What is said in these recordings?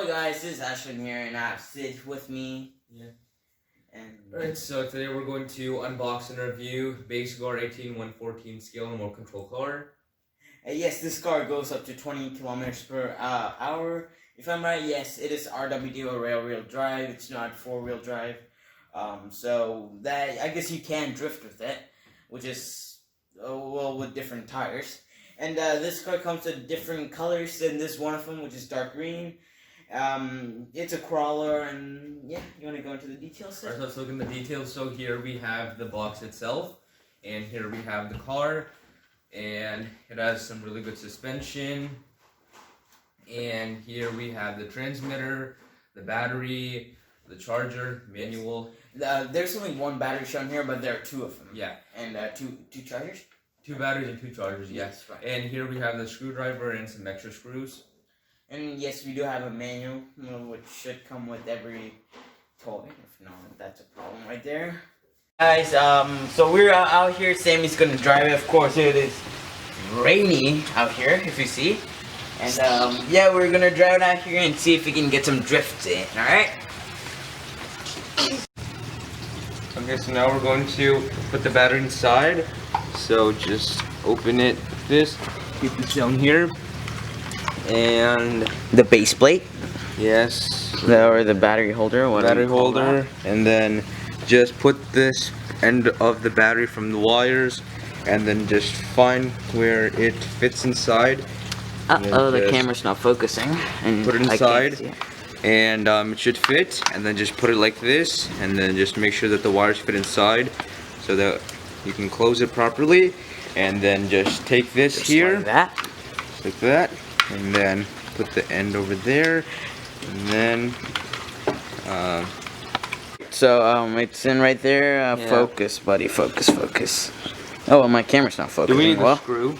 Hello guys, this is Ashwin here and I have Sid with me. Yeah. And Alright, so today we're going to unbox and review BEZGAR 18114 scale remote control car. yes, this car goes up to 20 kilometers per hour. If I'm right, yes, it is RWD or rail-wheel drive. It's not four-wheel drive. So that I guess you can drift with it, which is well with different tires. And this car comes with different colors than this one of them, which is dark green. It's a crawler, and yeah, you want to go into the details? Alright, let's look in the details. So here we have the box itself, and here we have the car, and it has some really good suspension. And here we have the transmitter, the battery, the charger, manual. There's only one battery shown here, but there are two of them. Yeah. And two chargers? 2 batteries and 2 chargers, yes. Right. And here we have the screwdriver and some extra screws. And yes, we do have a manual, which should come with every toy. If not, that's a problem right there. Guys, so we're out here. Sammy's gonna drive it. Of course, it is rainy out here, if you see. And yeah, we're gonna drive it out here and see if we can get some drifts in. All right. Okay, so now we're going to put the battery inside. So just open it like this, keep this down here, and the base plate. Yes. Or the battery holder. What battery holder, and then just put this end of the battery from the wires, and then just find where it fits inside. Uh-oh, the camera's not focusing. And put it inside, and it should fit, and then just put it like this, and then just make sure that the wires fit inside so that you can close it properly. And then just take this just here like that, and then put the end over there, and then so it's in right there. Yeah. Focus, buddy, focus. Oh, well, my camera's not focusing. do we need well. the screw?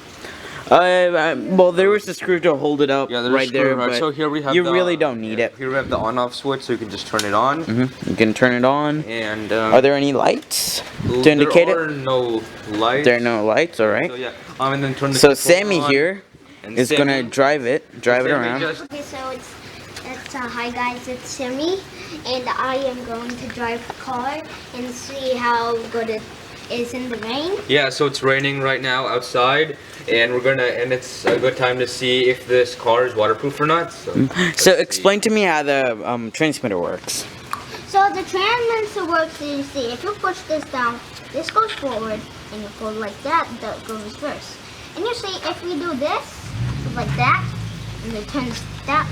Well, there was the screw to hold it up right there, right? but So here we have you really don't need it. Here we have the on-off switch, so you can just turn it on. You can turn it on. And are there any lights to indicate there are it? no lights. There are no lights. All right. So yeah, and then turn the so Sammy on, here is gonna drive it around. Okay, so it's hi guys, it's Sammy, and I am going to drive the car and see how good it is in the rain. Yeah, so it's raining right now outside, and it's a good time to see if this car is waterproof or not. So Explain to me how the transmitter works. So the transmitter works, you see, if you push this down, this goes forward, and you pull like that, that goes reverse. And you see, if we do this, like that, and it turns that,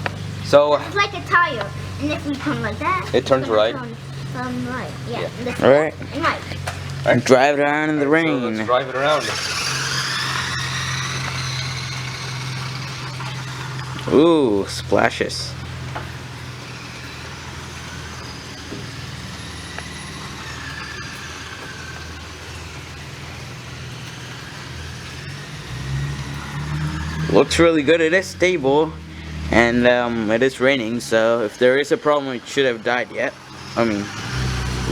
so it's like a tire. And if we turn like that, it turns right. Turn right, yeah. Yeah. All right. And right. And drive it around in the rain. So let's drive it around. Ooh, splashes. Looks really good. It is stable, and it is raining. So if there is a problem, it should have died yet. I mean,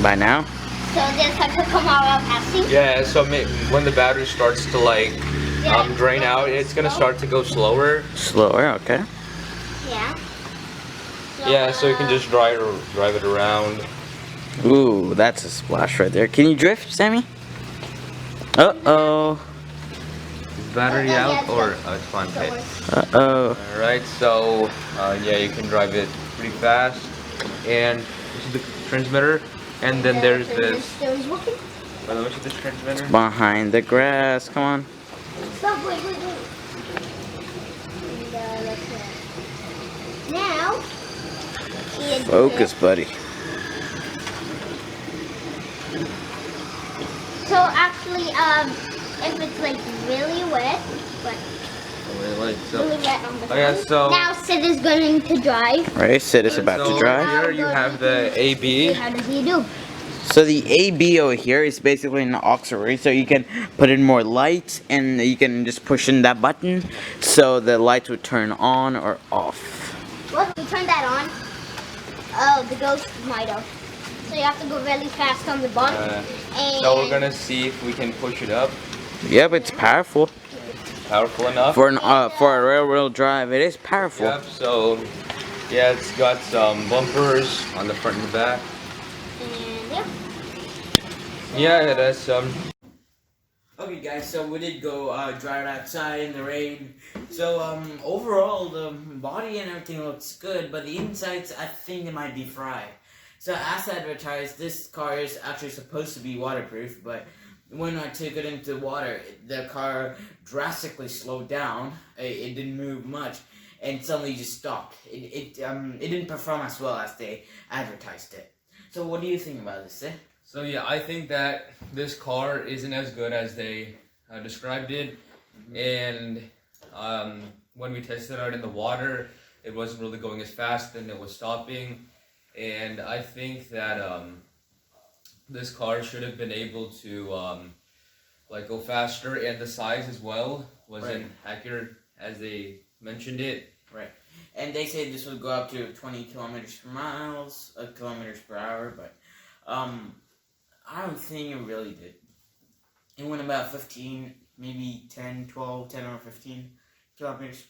by now. So this has to come out passing? Yeah, so when the battery starts to drain out, it's gonna start to go slower. Slower, okay. Yeah. Yeah, so you can just drive it around. Ooh, that's a splash right there. Can you drift, Sammy? Uh-oh. Is battery out, or it's fine? Okay. Uh-oh. Alright, so yeah, you can drive it pretty fast. And this is the transmitter. And then there's this. By the way, this transmitter. Behind the grass, come on. Stop, wait. And, now, focus, buddy. So actually, if it's like really wet, but really wet on the front. So now Sid is going to drive. Right, Sid is about to drive. Here you have the AB. How does he do? So the AB over here is basically an auxiliary, so you can put in more lights, and you can just push in that button, so the lights would turn on or off. What? You turn that on? Oh, the ghost might have. So you have to go really fast on the button. And So we're gonna see if we can push it up. Yep, it's powerful. Powerful enough. For a railroad drive, it is powerful. Yep, so Yeah, it's got some bumpers on the front and the back. And yep. Yeah, it has some. Okay, guys, so we did go drive outside in the rain. So overall, the body and everything looks good, but the insides, I think it might be fried. So as advertised, this car is actually supposed to be waterproof, but when I took it into water, the car drastically slowed down. It didn't move much, and suddenly just stopped. It didn't perform as well as they advertised it. So what do you think about this, eh? So yeah, I think that this car isn't as good as they described it, and when we tested it out in the water, it wasn't really going as fast, and it was stopping, and I think that this car should have been able to like go faster, and the size as well wasn't accurate as they mentioned it. Right. And they say this would go up to 20 kilometers per hour, but I don't think it really did. It went about 15, maybe 10 or 15 kilometers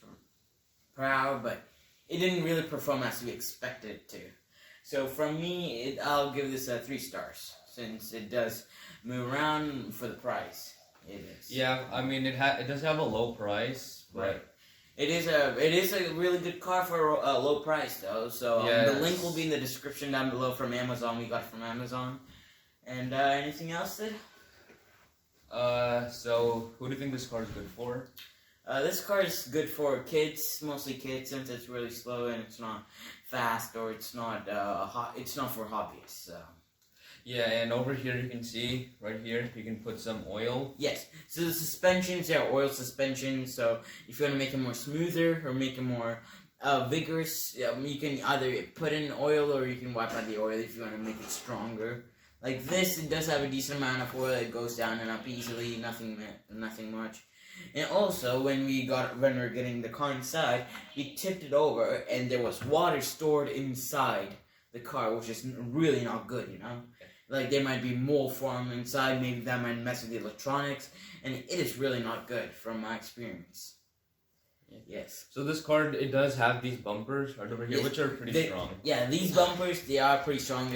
per hour, but it didn't really perform as we expected it to. So from me, I'll give this 3 stars, since it does move around for the price. It is. Yeah, I mean it does have a low price, but Right. It is a really good car for a low price though. So Yes. the link will be in the description down below from Amazon. We got it from Amazon. And anything else, Sid? So who do you think this car is good for? This car is good for kids, mostly kids, since it's really slow and it's not fast, or it's not it's not for hobbyists. So. Yeah, and over here you can see, right here, you can put some oil. Yes, so the suspensions are oil suspensions, so if you want to make it more smoother or make it more vigorous, you can either put in oil or you can wipe out the oil if you want to make it stronger. Like this, it does have a decent amount of oil. It goes down and up easily, nothing much. And also, when we're getting the car inside, we tipped it over and there was water stored inside the car, which is really not good, you know? Like, there might be mold forming inside, maybe that might mess with the electronics, and it is really not good from my experience. Yes. So this car, it does have these bumpers right over here, Yes, which are pretty strong. Yeah, these bumpers, they are pretty strong.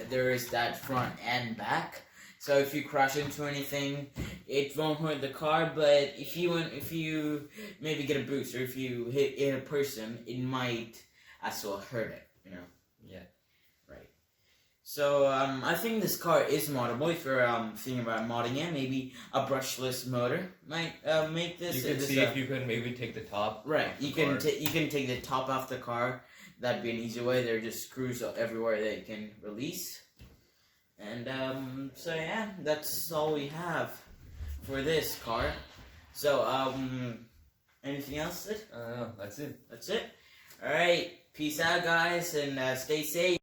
There is that front and back. So if you crash into anything, it won't hurt the car, but if you maybe get a boost, or if you hit a person, it might as well hurt it, you know? Yeah. Right. So, I think this car is moddable. If you're thinking about modding it, maybe a brushless motor might make this. You can see if you can maybe take the top. Right. Off You the can car. you can take the top off the car. That'd be an easy way. There are just screws everywhere that you can release. And so yeah, that's all we have for this car. So anything else, Sid? No, that's it. That's it. All right. Peace out, guys, and stay safe.